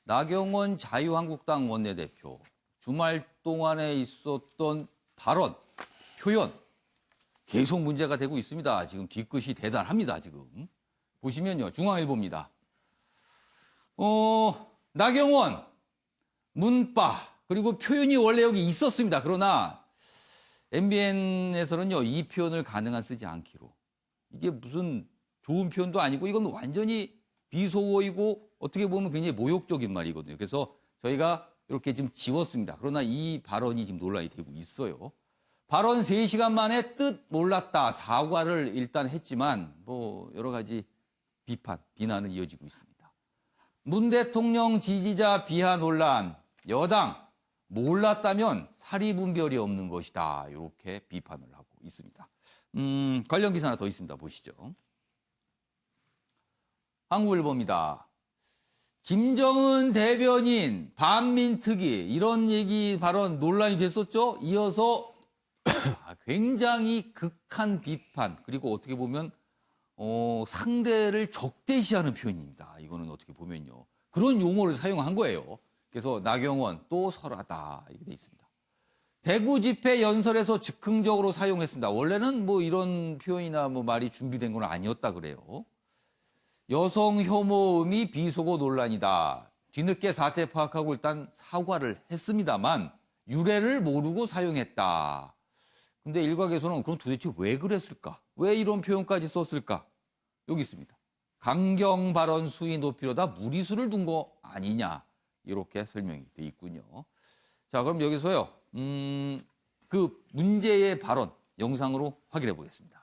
나경원 자유한국당 원내대표 주말 동안에 있었던 발언, 표현 계속 문제가 되고 있습니다. 지금 뒤끝이 대단합니다. 지금 보시면요. 중앙일보입니다. 나경원 문바 그리고 표현이 원래 여기 있었습니다. 그러나 MBN에서는요. 이 표현을 가능한 쓰지 않기로. 이게 무슨 좋은 표현도 아니고 이건 완전히 비속어이고 어떻게 보면 굉장히 모욕적인 말이거든요. 그래서 저희가 이렇게 지금 지웠습니다. 그러나 이 발언이 지금 논란이 되고 있어요. 발언 3시간 만에 뜻 몰랐다. 사과를 일단 했지만 뭐 여러 가지 비판, 비난은 이어지고 있습니다. 문 대통령 지지자 비하 논란. 여당 몰랐다면 사리분별이 없는 것이다. 이렇게 비판을 하고 있습니다. 관련 기사 하나 더 있습니다. 보시죠. 한국일보입니다. 김정은 대변인 반민특위 이런 얘기 발언 논란이 됐었죠. 이어서 굉장히 극한 비판 그리고 어떻게 보면 상대를 적대시하는 표현입니다. 이거는 어떻게 보면요. 그런 용어를 사용한 거예요. 그래서 나경원 또 설하다 이렇게 돼 있습니다. 대구 집회 연설에서 즉흥적으로 사용했습니다. 원래는 뭐 이런 표현이나 뭐 말이 준비된 건 아니었다 그래요. 여성 혐오 의미 비속어 논란이다. 뒤늦게 사태 파악하고 일단 사과를 했습니다만 유래를 모르고 사용했다. 근데 일각에서는 그럼 도대체 왜 그랬을까? 왜 이런 표현까지 썼을까? 여기 있습니다. 강경 발언 수위 높이려다 무리수를 둔 거 아니냐. 이렇게 설명이 돼 있군요. 자, 그럼 여기서요. 그 문제의 발언 영상으로 확인해 보겠습니다.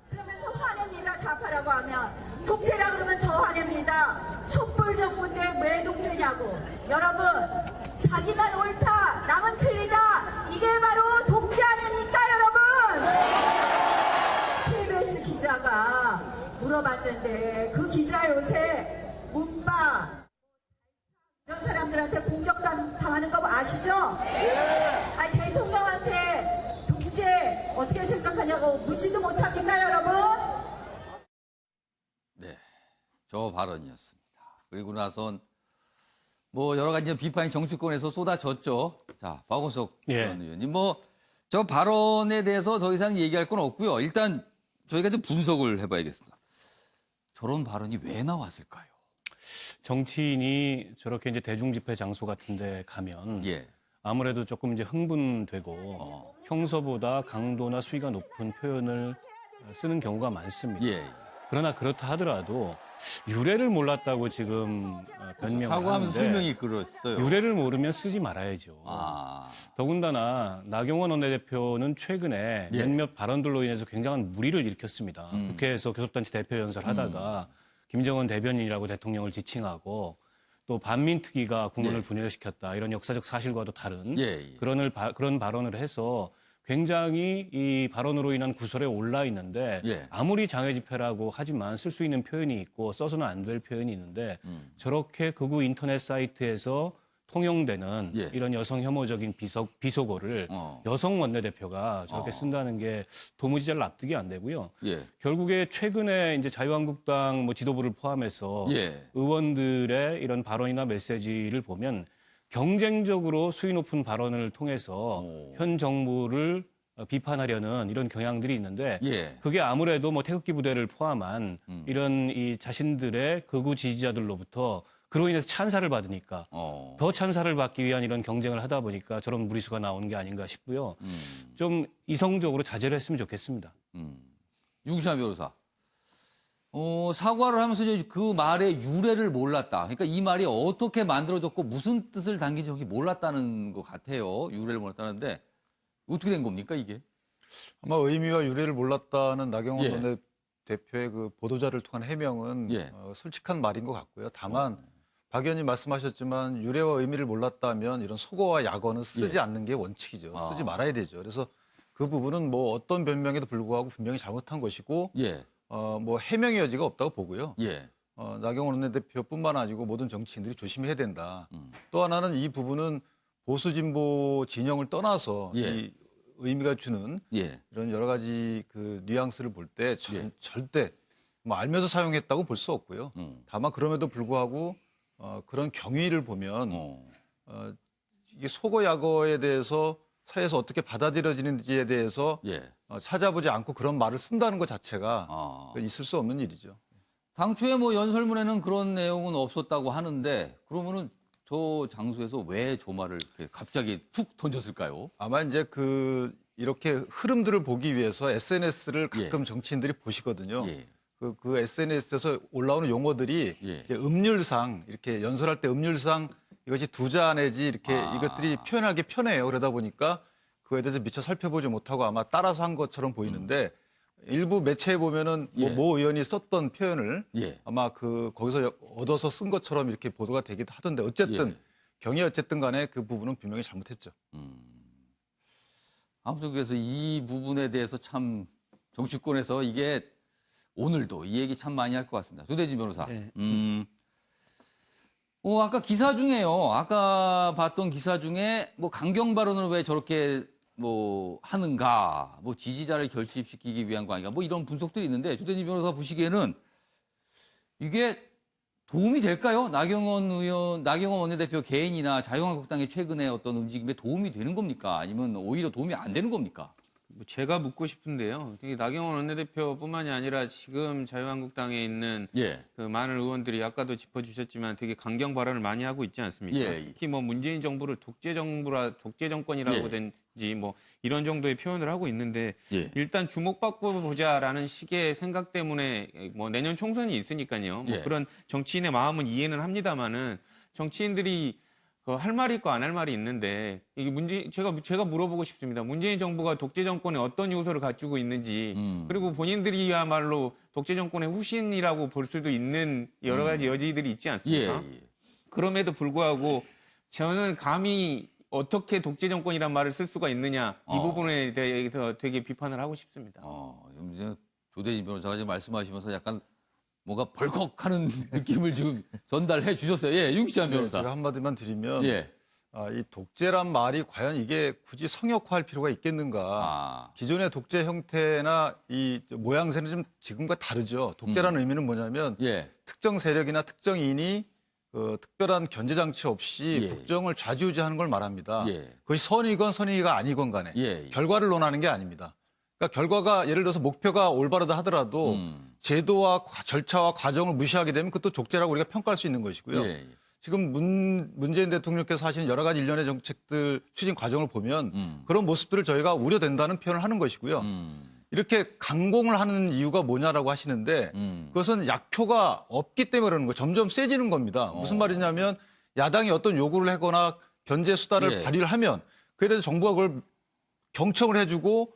그러면서 화냅니다. 좌파라고 하면. 독재라 그러면 더 화냅니다. 촛불 정부인데 왜 독재냐고. 여러분, 자기만 옳다, 남은 틀리다. 이게 바로 독재 아닙니까, 여러분? KBS 기자가 물어봤는데 그 기자 요새 문바 이런 사람들한테 공격당하는 거 아시죠? 아니, 대통령한테 독재 어떻게 생각하냐고 묻지도 못합니까, 여러분? 네, 저 발언이었습니다. 그리고 나선 뭐 여러 가지 비판이 정치권에서 쏟아졌죠. 자, 박원석 전 의원님, 뭐 저 발언에 대해서 더 이상 얘기할 건 없고요. 일단 저희가 좀 분석을 해봐야겠습니다. 저런 발언이 왜 나왔을까요? 정치인이 저렇게 이제 대중 집회 장소 같은데 가면 아무래도 조금 이제 흥분되고 평소보다 강도나 수위가 높은 표현을 쓰는 경우가 많습니다. 그러나 그렇다 하더라도 유래를 몰랐다고 지금 변명을 사과하면서 하는데 설명이 그랬어요. 유래를 모르면 쓰지 말아야죠. 더군다나 나경원 원내대표는 최근에 몇몇 발언들로 인해서 굉장한 무리를 일으켰습니다. 국회에서 교섭단체 대표 연설하다가 김정은 대변인이라고 대통령을 지칭하고 또 반민특위가 국론을 분열시켰다. 이런 역사적 사실과도 다른 그런 발언을 해서 굉장히 이 발언으로 인한 구설에 올라 있는데 아무리 장외 집회라고 하지만 쓸 수 있는 표현이 있고 써서는 안 될 표현이 있는데 저렇게 극우 인터넷 사이트에서 통용되는 이런 여성 혐오적인 비속어를 여성 원내대표가 저렇게 쓴다는 게 도무지 잘 납득이 안 되고요. 결국에 최근에 이제 자유한국당 뭐 지도부를 포함해서 의원들의 이런 발언이나 메시지를 보면 경쟁적으로 수위 높은 발언을 통해서 현 정부를 비판하려는 이런 경향들이 있는데 그게 아무래도 뭐 태극기 부대를 포함한 이런 이 자신들의 극우 지지자들로부터 그로 인해서 찬사를 받으니까 더 찬사를 받기 위한 이런 경쟁을 하다 보니까 저런 무리수가 나오는 게 아닌가 싶고요. 좀 이성적으로 자제를 했으면 좋겠습니다. 유기찬 변호사. 사과를 하면서 그 말의 유래를 몰랐다. 그러니까 이 말이 어떻게 만들어졌고 무슨 뜻을 담긴지 몰랐다는 것 같아요. 유래를 몰랐다는데 어떻게 된 겁니까 이게? 아마 의미와 유래를 몰랐다는 나경원 원내대표의 그 보도자를 통한 해명은 솔직한 말인 것 같고요. 다만 박 의원님 말씀하셨지만 유래와 의미를 몰랐다면 이런 속어와 약어는 쓰지 않는 게 원칙이죠. 쓰지 말아야 되죠. 그래서 그 부분은 뭐 어떤 변명에도 불구하고 분명히 잘못한 것이고 뭐 해명의 여지가 없다고 보고요. 나경원 원내대표뿐만 아니고 모든 정치인들이 조심해야 된다. 또 하나는 이 부분은 보수 진보 진영을 떠나서 이 의미가 주는 이런 여러 가지 그 뉘앙스를 볼 때 절대 뭐 알면서 사용했다고 볼 수 없고요. 다만 그럼에도 불구하고 그런 경위를 보면 이게 속어 약어에 대해서 사회에서 어떻게 받아들여지는지에 대해서 찾아보지 않고 그런 말을 쓴다는 것 자체가 있을 수 없는 일이죠. 당초에 뭐 연설문에는 그런 내용은 없었다고 하는데 그러면은 저 장소에서 왜 저 말을 이렇게 갑자기 툭 던졌을까요? 아마 이제 이렇게 흐름들을 보기 위해서 SNS를 가끔 정치인들이 보시거든요. 그 SNS에서 올라오는 용어들이 이제 음률상 이렇게 연설할 때 음률상 이것이 두자 내지 이렇게 이것들이 표현하기 편해요. 그러다 보니까 그거에 대해서 미처 살펴보지 못하고 아마 따라서 한 것처럼 보이는데 일부 매체에 보면은 모 의원이 썼던 표현을 아마 거기서 얻어서 쓴 것처럼 이렇게 보도가 되기도 하던데 어쨌든 경위 어쨌든 간에 그 부분은 분명히 잘못했죠. 아무튼 그래서 이 부분에 대해서 참 정치권에서 이게 오늘도 이 얘기 참 많이 할 것 같습니다. 조대진 변호사. 네. 아까 기사 중에요. 아까 봤던 기사 중에 뭐 강경 발언을 왜 저렇게 뭐 하는가, 뭐 지지자를 결집시키기 위한 거 아닌가, 뭐 이런 분석들이 있는데 조대진 변호사 보시기에는 이게 도움이 될까요? 나경원 원내대표 개인이나 자유한국당의 최근의 어떤 움직임에 도움이 되는 겁니까? 아니면 오히려 도움이 안 되는 겁니까? 제가 묻고 싶은데요. 나경원 원내대표뿐만이 아니라 지금 자유한국당에 있는 그 많은 의원들이 아까도 짚어주셨지만 되게 강경 발언을 많이 하고 있지 않습니까? 특히 뭐 문재인 정부를 독재 정권이라고 된지 뭐 이런 정도의 표현을 하고 있는데 일단 주목받고 보자라는 식의 생각 때문에 뭐 내년 총선이 있으니까요. 뭐 그런 정치인의 마음은 이해는 합니다만은 정치인들이 할 말이 있고 안 할 말이 있는데 이게 제가 물어보고 싶습니다. 문재인 정부가 독재 정권에 어떤 요소를 갖추고 있는지 그리고 본인들이야말로 독재 정권의 후신이라고 볼 수도 있는 여러 가지 여지들이 있지 않습니까? 그럼에도 불구하고 저는 감히 어떻게 독재 정권이란 말을 쓸 수가 있느냐 이 부분에 대해서 되게 비판을 하고 싶습니다. 이제 조대진 변호사가 지금 말씀하시면서 약간 뭔가 벌컥하는 느낌을 지금 전달해 주셨어요. 윤기찬 변호사. 제가 한마디만 드리면 이 독재란 말이 과연 이게 굳이 성역화할 필요가 있겠는가. 기존의 독재 형태나 이 모양새는 좀 지금과 다르죠. 독재라는 의미는 뭐냐면 특정 세력이나 특정인이 특별한 견제장치 없이 국정을 좌지우지하는 걸 말합니다. 그것이 선이건 선의가 아니건 간에 결과를 논하는 게 아닙니다. 그러니까 결과가 예를 들어서 목표가 올바르다 하더라도 제도와 절차와 과정을 무시하게 되면 그것도 독재라고 우리가 평가할 수 있는 것이고요. 지금 문재인 대통령께서 하시는 여러 가지 일련의 정책들 추진 과정을 보면 그런 모습들을 저희가 우려된다는 표현을 하는 것이고요. 이렇게 강공을 하는 이유가 뭐냐라고 하시는데 그것은 약효가 없기 때문에 그러는 거예요. 점점 세지는 겁니다. 무슨 말이냐면 야당이 어떤 요구를 하거나 견제 수단을 발휘를 하면 그에 대해서 정부가 그걸 경청을 해주고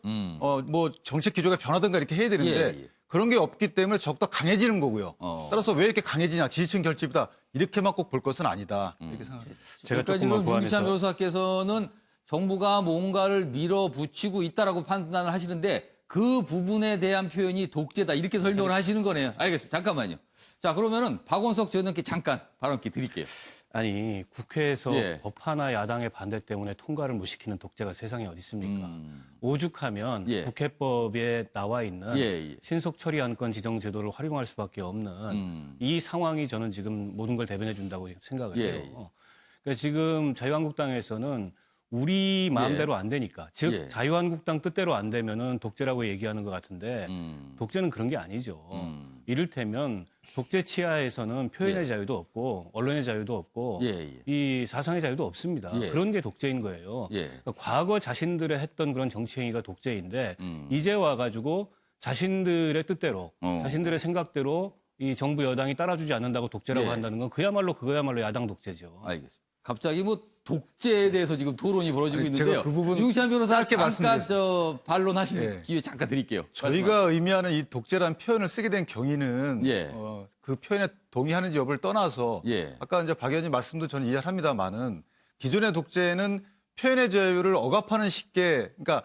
뭐 정책 기조가 변하든가 이렇게 해야 되는데 그런 게 없기 때문에 적더 강해지는 거고요. 따라서 왜 이렇게 강해지냐, 지지층 결집이다 이렇게만 꼭 볼 것은 아니다 이렇게 생각합니다. 제가 그러니까 조금만 지금 윤기찬 보완해서 변호사께서는 정부가 뭔가를 밀어붙이고 있다라고 판단을 하시는데 그 부분에 대한 표현이 독재다 이렇게 설명을 하시는 거네요. 알겠습니다. 잠깐만요. 자 그러면은 박원석 전 의원께 잠깐 발언기 드릴게요. 아니 국회에서 법화나 야당의 반대 때문에 통과를 못 시키는 독재가 세상에 어디 있습니까? 오죽하면 국회법에 나와 있는 신속 처리 안건 지정 제도를 활용할 수밖에 없는 이 상황이 저는 지금 모든 걸 대변해 준다고 생각을 해요. 그러니까 지금 자유한국당에서는 우리 마음대로 안 되니까 즉 자유한국당 뜻대로 안 되면은 독재라고 얘기하는 것 같은데 독재는 그런 게 아니죠. 이를테면 독재 치하에서는 표현의 자유도 없고 언론의 자유도 없고 이 사상의 자유도 없습니다. 그런 게 독재인 거예요. 그러니까 과거 자신들의 했던 그런 정치 행위가 독재인데 이제 와가지고 자신들의 뜻대로 자신들의 생각대로 이 정부 여당이 따라주지 않는다고 독재라고 한다는 건 그야말로 야당 독재죠. 알겠습니다. 갑자기 뭐 독재에 대해서 지금 토론이 벌어지고 있는데요. 제가 그 부분 윤기찬 변호사 잠깐 말씀드리겠습니다. 반론하시는 기회 잠깐 드릴게요. 저희가 의미하는 이 독재라는 표현을 쓰게 된 경위는 그 표현에 동의하는지 여부를 떠나서 아까 이제 박 의원님 말씀도 저는 이해를 합니다만은 기존의 독재는 표현의 자유를 억압하는 식의 그러니까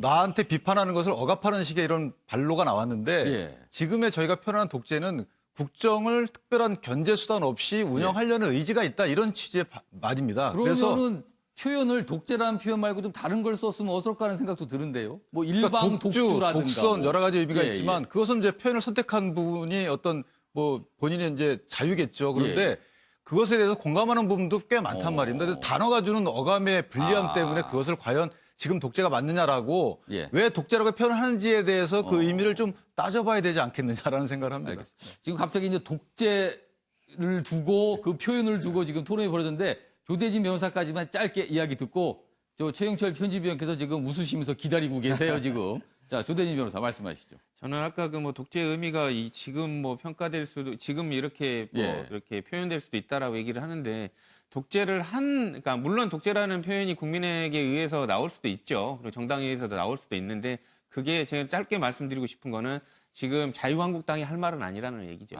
나한테 비판하는 것을 억압하는 식의 이런 반로가 나왔는데 지금의 저희가 표현하는 독재는 국정을 특별한 견제 수단 없이 운영하려는 의지가 있다 이런 취지의 말입니다. 그러면은 표현을 독재라는 표현 말고 좀 다른 걸 썼으면 어떨까 하는 생각도 드는데요. 뭐 일방 그러니까 독주라든가 독선 여러 가지 의미가 있지만 그것은 이제 표현을 선택한 부분이 어떤 뭐 본인의 이제 자유겠죠. 그런데 그것에 대해서 공감하는 부분도 꽤 많단 말입니다. 근데 단어가 주는 어감의 불리함 때문에 그것을 과연 지금 독재가 맞느냐라고 예. 왜 독재라고 표현하는지에 대해서 그 의미를 좀 따져봐야 되지 않겠느냐라는 생각을 합니다. 알겠습니다. 지금 갑자기 이제 독재를 두고 그 표현을 두고 지금 토론이 벌어졌는데 조대진 변호사까지만 짧게 이야기 듣고 저 최영철 편집위원께서 지금 웃으시면서 기다리고 계세요 지금. 자 조대진 변호사 말씀하시죠. 저는 아까 그 뭐 독재의 의미가 지금 뭐 평가될 수도 지금 이렇게 이렇게 표현될 수도 있다라고 얘기를 하는데 독재를 그러니까 물론 독재라는 표현이 국민에게 의해서 나올 수도 있죠. 그리고 정당에 의해서도 나올 수도 있는데 그게 제가 짧게 말씀드리고 싶은 거는 지금 자유한국당이 할 말은 아니라는 얘기죠.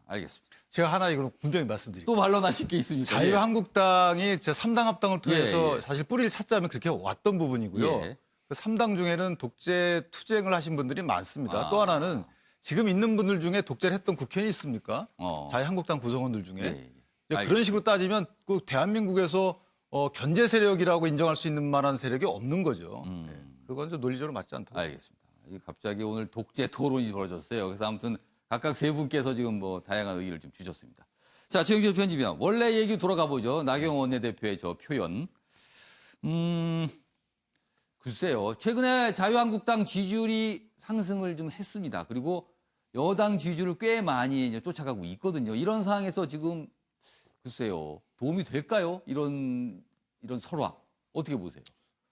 알겠습니다. 제가 하나 이거 분명히 말씀드릴게요. 또 반론하실 게 있습니까? 자유한국당이 제 3당 합당을 통해서 예. 사실 뿌리를 찾자면 그렇게 왔던 부분이고요. 예. 그 3당 중에는 독재 투쟁을 하신 분들이 많습니다. 또 하나는 지금 있는 분들 중에 독재를 했던 국회의원이 있습니까? 자유한국당 구성원들 중에. 예. 그런 식으로 따지면 그 대한민국에서 견제 세력이라고 인정할 수 있는 만한 세력이 없는 거죠. 그건 좀 논리적으로 맞지 않다. 알겠습니다. 갑자기 오늘 독재 토론이 벌어졌어요. 그래서 아무튼 각각 세 분께서 지금 뭐 다양한 의견을 좀 주셨습니다. 자, 최영철 편집위원. 원래 얘기 돌아가 보죠. 나경원 원내대표의 저 표현. 글쎄요. 최근에 자유한국당 지지율이 상승을 좀 했습니다. 그리고 여당 지지율을 꽤 많이 이제 쫓아가고 있거든요. 이런 상황에서 지금 글쎄요. 도움이 될까요? 이런 설화. 어떻게 보세요?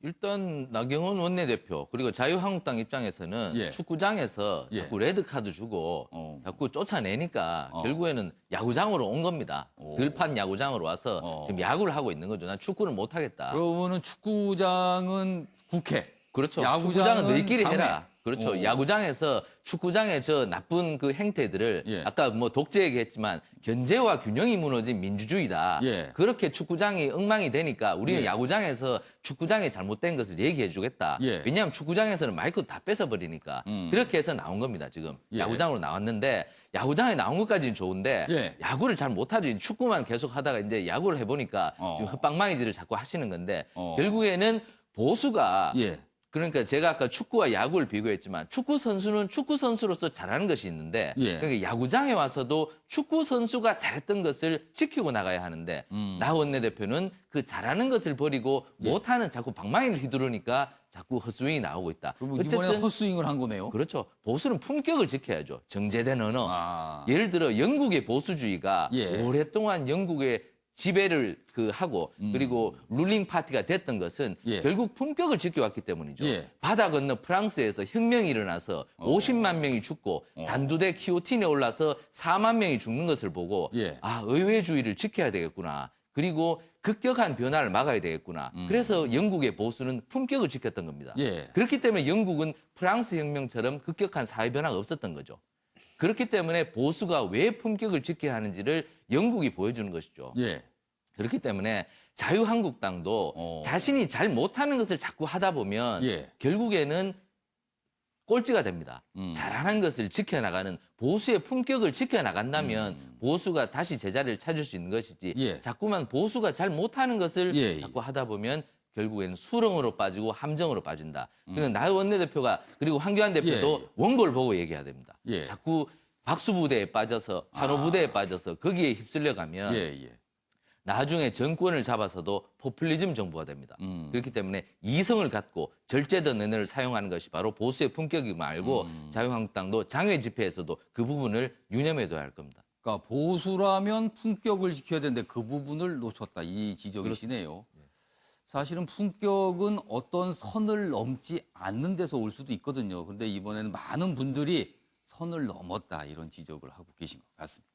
일단 나경원 원내대표 그리고 자유한국당 입장에서는 예. 축구장에서 예. 자꾸 레드카드 주고 자꾸 쫓아내니까 결국에는 야구장으로 온 겁니다. 들판 야구장으로 와서 지금 야구를 하고 있는 거죠. 난 축구를 못 하겠다. 그러면은 축구장은 국회. 그렇죠. 야구장은 축구장은 너희끼리 장외. 해라. 그렇죠. 야구장에서 축구장의 저 나쁜 그 행태들을 예. 아까 뭐 독재 얘기했지만 견제와 균형이 무너진 민주주의다. 예. 그렇게 축구장이 엉망이 되니까 우리는 예. 야구장에서 축구장에 잘못된 것을 얘기해 주겠다. 예. 왜냐하면 축구장에서는 마이크 다 뺏어버리니까. 그렇게 해서 나온 겁니다. 지금 예. 야구장으로 나왔는데 야구장에 나온 것까지는 좋은데 예. 야구를 잘 못하죠. 축구만 계속 하다가 이제 야구를 해보니까 지금 헛방망이질을 자꾸 하시는 건데 결국에는 보수가 예. 그러니까 제가 아까 축구와 야구를 비교했지만 축구 선수는 축구 선수로서 잘하는 것이 있는데 예. 그러니까 야구장에 와서도 축구 선수가 잘했던 것을 지키고 나가야 하는데 나 원내대표는 그 잘하는 것을 버리고 못하는 자꾸 방망이를 휘두르니까 자꾸 헛스윙이 나오고 있다. 그럼 이번에 헛스윙을 한 거네요. 그렇죠. 보수는 품격을 지켜야죠. 정제된 언어. 아. 예를 들어 영국의 보수주의가 예. 오랫동안 영국의 지배를 하고 그리고 룰링 파티가 됐던 것은 예. 결국 품격을 지켜왔기 때문이죠. 예. 바다 건너 프랑스에서 혁명이 일어나서 50만 명이 죽고 단두대 기호틴에 올라서 4만 명이 죽는 것을 보고 예. 의회주의를 지켜야 되겠구나. 그리고 급격한 변화를 막아야 되겠구나. 그래서 영국의 보수는 품격을 지켰던 겁니다. 예. 그렇기 때문에 영국은 프랑스 혁명처럼 급격한 사회 변화가 없었던 거죠. 그렇기 때문에 보수가 왜 품격을 지켜야 하는지를 영국이 보여주는 것이죠. 예. 그렇기 때문에 자유한국당도 자신이 잘 못하는 것을 자꾸 하다 보면 예. 결국에는 꼴찌가 됩니다. 잘하는 것을 지켜나가는 보수의 품격을 지켜나간다면 보수가 다시 제자리를 찾을 수 있는 것이지 예. 자꾸만 보수가 잘 못하는 것을 예. 자꾸 하다 보면 결국에는 수렁으로 빠지고 함정으로 빠진다. 그러니까 나 원내대표가 그리고 황교안 대표도 예. 원고를 보고 얘기해야 됩니다. 예. 자꾸 박수부대에 빠져서 환호부대에 빠져서 거기에 휩쓸려 가면 예. 나중에 정권을 잡아서도 포퓰리즘 정부가 됩니다. 그렇기 때문에 이성을 갖고 절제된 언어를 사용하는 것이 바로 보수의 품격이 말고 자유한국당도 장외 집회에서도 그 부분을 유념해둬야 할 겁니다. 그러니까 보수라면 품격을 지켜야 되는데 그 부분을 놓쳤다. 이 지적이시네요. 사실은 품격은 어떤 선을 넘지 않는 데서 올 수도 있거든요. 그런데 이번에는 많은 분들이 선을 넘었다 이런 지적을 하고 계신 것 같습니다.